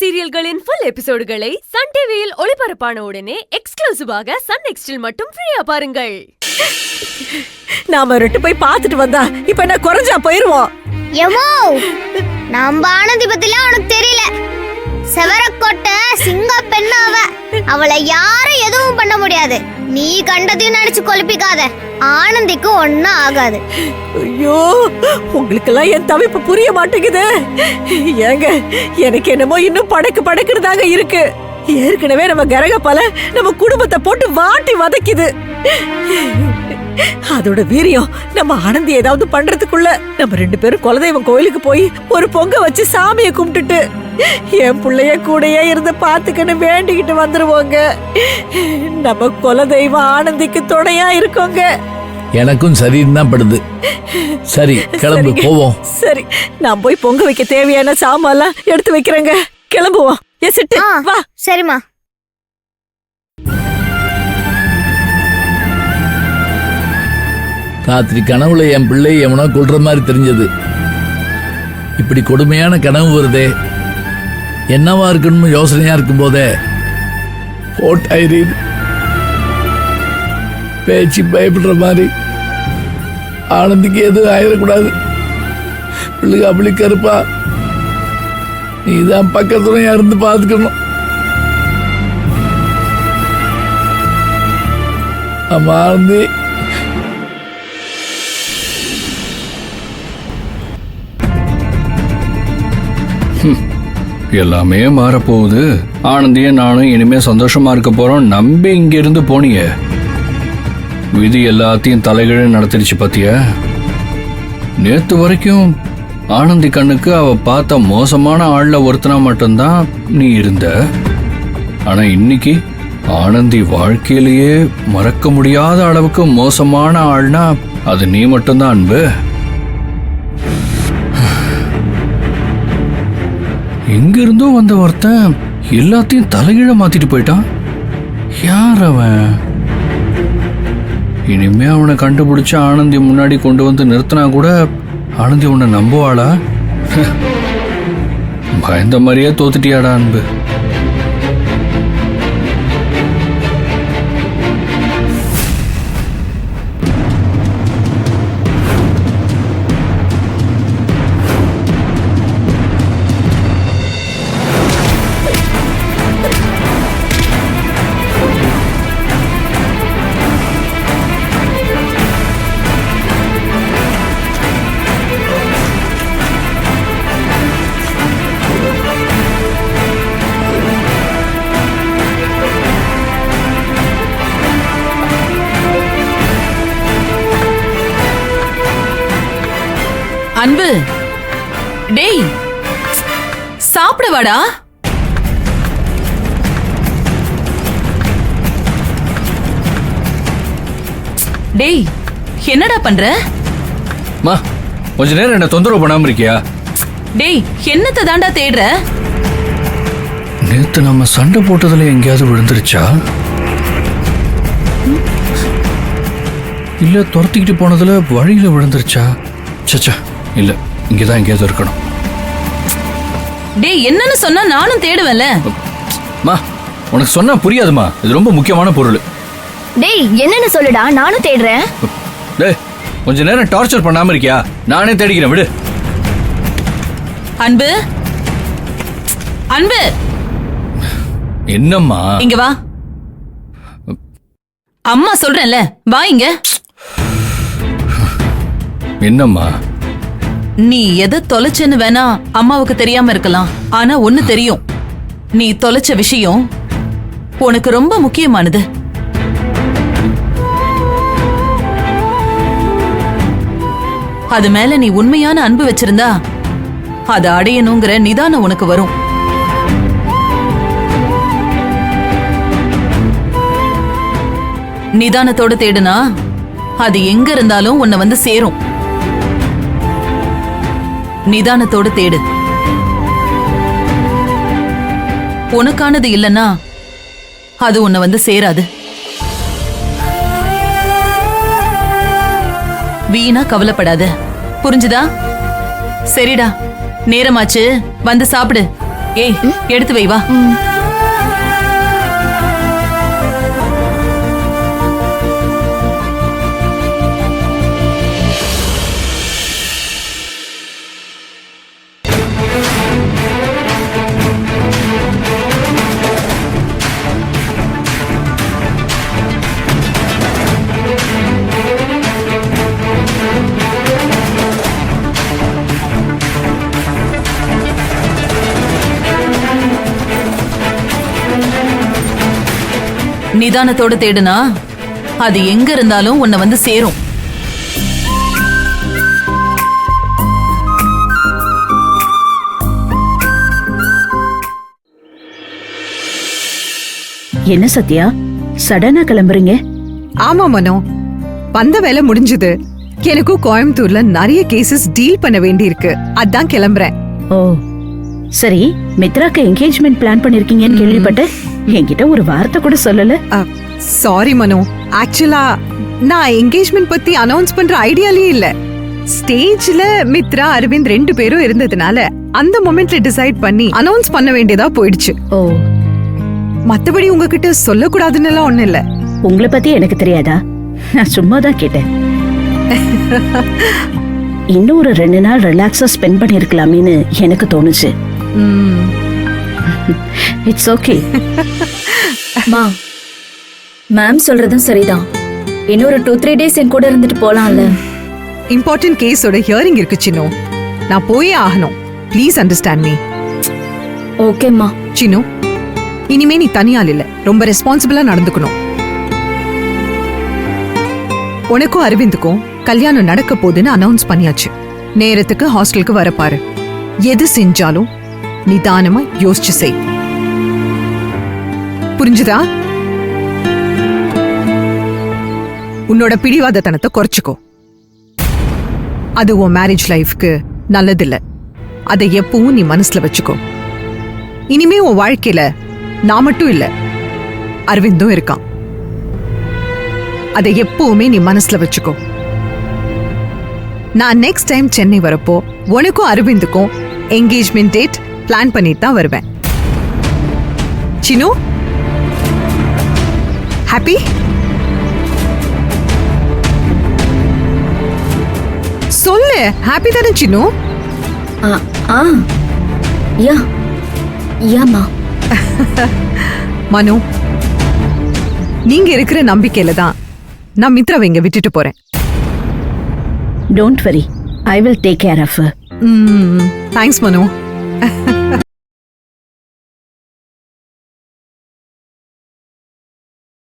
சீரியல்களின் full எபிசோடுகளை Sun டிவியில் ஒளிபரப்பான உடனே எக்ஸ்க்ளூசிவாக சன் நெக்ஸ்டில் மட்டும் ஃப்ரீயா பாருங்கள். நாம ரெட்டு போய் பார்த்துட்டு வந்தா இப்ப என்ன குறைஞ்சா போயிருவோம். எமோ நம்ம ஆனந்தி பத்திலாம் உனக்கு தெரியல. செவரக்கோட்டை சிங்க பெண்ணு அவளை யாரும் எதுவும் பண்ண முடியாது. நீ கண்டதையும் நினைச்சு கொழுப்பிக்காத. ஆனந்திக்கு ஒன்னும் ஆகாது. ஐயோ, உங்களுக்கெல்லாம் என் தவிப்பு புரிய மாட்டேங்குது. ஏங்க, எனக்கு என்னமோ இன்னும் படக்குறதாக இருக்கு. ஏற்கனவே நம்ம கரகப்பால நம்ம குடும்பத்தை போட்டு வாட்டி வதக்கிது. அதோட வீரியம் நம்ம ஆனந்தி ஏதாவது பண்றதுக்குள்ள நம்ம 2 பேரும் குலதெய்வம் கோயிலுக்கு போய் ஒரு பொங்க வச்சு சாமியை கும்பிட்டுட்டு என் பிள்ளைய கூடயே இருந்து பாத்துக்கன்னு வேண்டிக்கிட்டு வந்துருவோங்க. நம்ம குலதெய்வம் ஆனந்திக்கு துணையா இருக்கோங்க. எனக்கும் சரின்னு தான் படுது. சரி, கிளம்பு போவோம். சரி, நான் போய் பொங்க வைக்க தேவையான சாமான்லாம் எடுத்து வைக்கிறேங்க. கிளம்புவோம். வா. சரிம்மா. ராத்திரி கனவுல என் பிள்ளை எவனோ கொல்ற மாதிரி தெரிஞ்சது. இப்படி கொடுமையான கனவு வருதே, என்னவா இருக்குன்னு யோசனையா இருக்கும் போதே போட்டாயிரீது. பேச்சு பயப்படுற மாதிரி. ஆனந்திக்கு எதுவும் ஆயிடக்கூடாது. பிள்ளைங்க அப்படி கருப்பா, நீதான் பக்கத்துணையா இருந்து பார்த்துக்கணும். ஆமா ஆனந்தி, எல்லாமே மாறப்போகுது. ஆனந்தியும் நானும் இனிமே சந்தோஷமா இருக்க போறோம். நம்பி இங்க இருந்து போனீங்க, விதி எல்லாத்தையும் தலைகீழ நடத்திடுச்சு பாத்தியா. நேத்து வரைக்கும் ஆனந்தி கண்ணுக்கு அவ பார்த்த மோசமான ஆள்ல ஒருத்தனா மட்டும்தான் நீ இருந்த. ஆனா இன்னைக்கு ஆனந்தி வாழ்க்கையிலேயே மறக்க முடியாத அளவுக்கு மோசமான ஆள்னா அது நீ மட்டும்தான் அன்பு. எங்கிருந்தோ வந்த ஒருத்தன் எல்லாத்தையும் தலைகீழ மாத்திட்டு போயிட்டான். யார் அவன்? இனிமே அவனை கண்டுபிடிச்சு ஆனந்தி முன்னாடி கொண்டு வந்து நிறுத்தினா கூட ஆனந்தி உன்னை நம்புவாளா? பயந்த மாதிரியே தோத்துட்டியாடா அன்பு. அன்பு, டேய் சாப்பிட வாடா. டேய், என்னடா பண்ற? மா, கொஞ்ச நேரம் என்ன தொந்தரவு பண்ணாம இருக்கியா? டேய், என்னத்தை தாண்டா தேடுற? நேத்து நம்ம சண்டை போட்டதுல எங்கேயாவது விழுந்துருச்சா? இல்ல துரத்திக்கிட்டு போனதுல வழியில விழுந்துருச்சா? சச்சா, இல்ல, இங்கதான் எங்கேயாவது இருக்கணும். டேய், என்னன்னு சொன்னா நானும் தேடுவேன்ல. மா, உனக்கு சொன்னா புரியாதுமா, இது ரொம்ப முக்கியமான பொருள். டேய், என்னன்னு சொல்லுடா, நானும் தேடுறேன். டேய், கொஞ்ச நேரம் டார்ச்சர் பண்ணாம இருக்கியா? நானே தேடிக்கிறேன், விடு. அன்பு, அன்பு, என்னம்மா? இங்க வா. அம்மா சொல்றேன்ல, வா இங்க. என்னம்மா? நீ எதை தொலைச்சேன்னு வேணா அம்மாவுக்கு தெரியாம இருக்கலாம், ஆனா ஒண்ணு தெரியும். நீ தொலைச்ச விஷயம் உனக்கு ரொம்ப முக்கியமானது. அது மேல நீ உண்மையான அன்பு வச்சிருந்தா அதை அடையணுங்கிற நிதானம் உனக்கு வரும். நிதானத்தோட தேடுனா அது எங்க இருந்தாலும் உன்னை வந்து சேரும். நிதானத்தோட தேடு. உனக்கானது இல்லனா அது உன்னை வந்து சேராது. வீணா கவலைப்படாத, புரிஞ்சுதா? சரிடா, நேரமாச்சு, வந்து சாப்பிடு. ஏய் எடுத்து வை வா. நிதானத்தோட தேடுனா அது எங்க இருந்தாலும் உன்னை வந்து சேரும். என்ன சத்யா சடனா கிளம்புறீங்க? ஆமா மனோ, வந்த வேலை முடிஞ்சது. எனக்கும் கோயம்புத்தூர்ல நிறைய கேசஸ் டீல் பண்ண வேண்டியிருக்கு. அதான் கிளம்புறேன். ஓ சரி, மித்ராக்கு என்கேஜ்மெண்ட் பிளான் பண்ணிருக்கீங்கன்னு கேள்விப்பட்டேன். என்கிட்ட ஒரு வார்த்தை கூட சொல்லல. சாரி மனோ, ஆக்சுவலா நான் என்கேஜ்மெண்ட் பத்தி அனௌன்ஸ் பண்ற ஐடியாலே இல்ல. ஸ்டேஜ்ல மித்ரா அரவிந்த் 2 பேரும் இருந்ததுனால அந்த மொமெண்ட்ல டிசைட் பண்ணி அனௌன்ஸ் பண்ண வேண்டியதா போயிடுச்சு. ஓ, மத்தபடி உங்ககிட்ட சொல்லக்கூடாதுன்னு எல்லாம் ஒண்ணு இல்ல. உங்களை பத்தி எனக்கு தெரியாதா? நான் சும்மா தான் கேட்டேன். இன்னும் ஒரு 2 நாள் ரிலாக்ஸா ஸ்பெண்ட் பண்ணிருக்கலாமேன்னு எனக்கு தோணுச்சு. It's okay. மா, மேம் சொல்றதும் சரிதான். இன்னொரு 2-3 டேஸ் என் கூட இருந்துட்டு போலாம்ல. இம்பார்ட்டன்ட் கேஸோட ஹியரிங் இருக்கு சின்னு. நான் போயே ஆகணும். Please understand me. ஓகேம்மா. சின்னு, இனிமே நீ தனியால் இல்ல, ரொம்ப ரெஸ்பான்சிபிளா நடந்துக்கணும். உனக்கும் அரவிந்துக்கும் கல்யாணம் நடக்க போகுதுன்னு அனௌன்ஸ் பண்ணியாச்சு. நேரத்துக்கு ஹாஸ்டலுக்கு வரப்பாரு. எது செஞ்சாலும் நிதானமா யோசிச்சு செய். புரிஞ்சுதா? உன்னோட பிடிவாதத்தனத்தை குறைச்சுக்கோ. அது உன் மேரேஜ் லைஃப்க்கு நல்லதில்ல. அதை எப்பவும் நீ மனசுல வச்சுக்கோ. இனிமே உன் வாழ்க்கையில நான் மட்டும் இல்ல, அரவிந்தும் இருக்கான். அதை எப்பவுமே நீ மனசுல வச்சுக்கோ. நான் நெக்ஸ்ட் டைம் சென்னை வரப்போ உனக்கும் அரவிந்துக்கும் என்கேஜ்மெண்ட் டேட் பிளான் பண்ணிட்டு தான் வருவேன். சின்னு, ஹாப்பி? சொல்லு, ஹாப்பி தானே சின்னு? யா யாமா. மனு, நீங்க இருக்கிற நம்பிக்கையில தான் நான் மித்ராவை இங்க விட்டுட்டு போறேன். Don't worry, I will take care of her. Thanks மனு.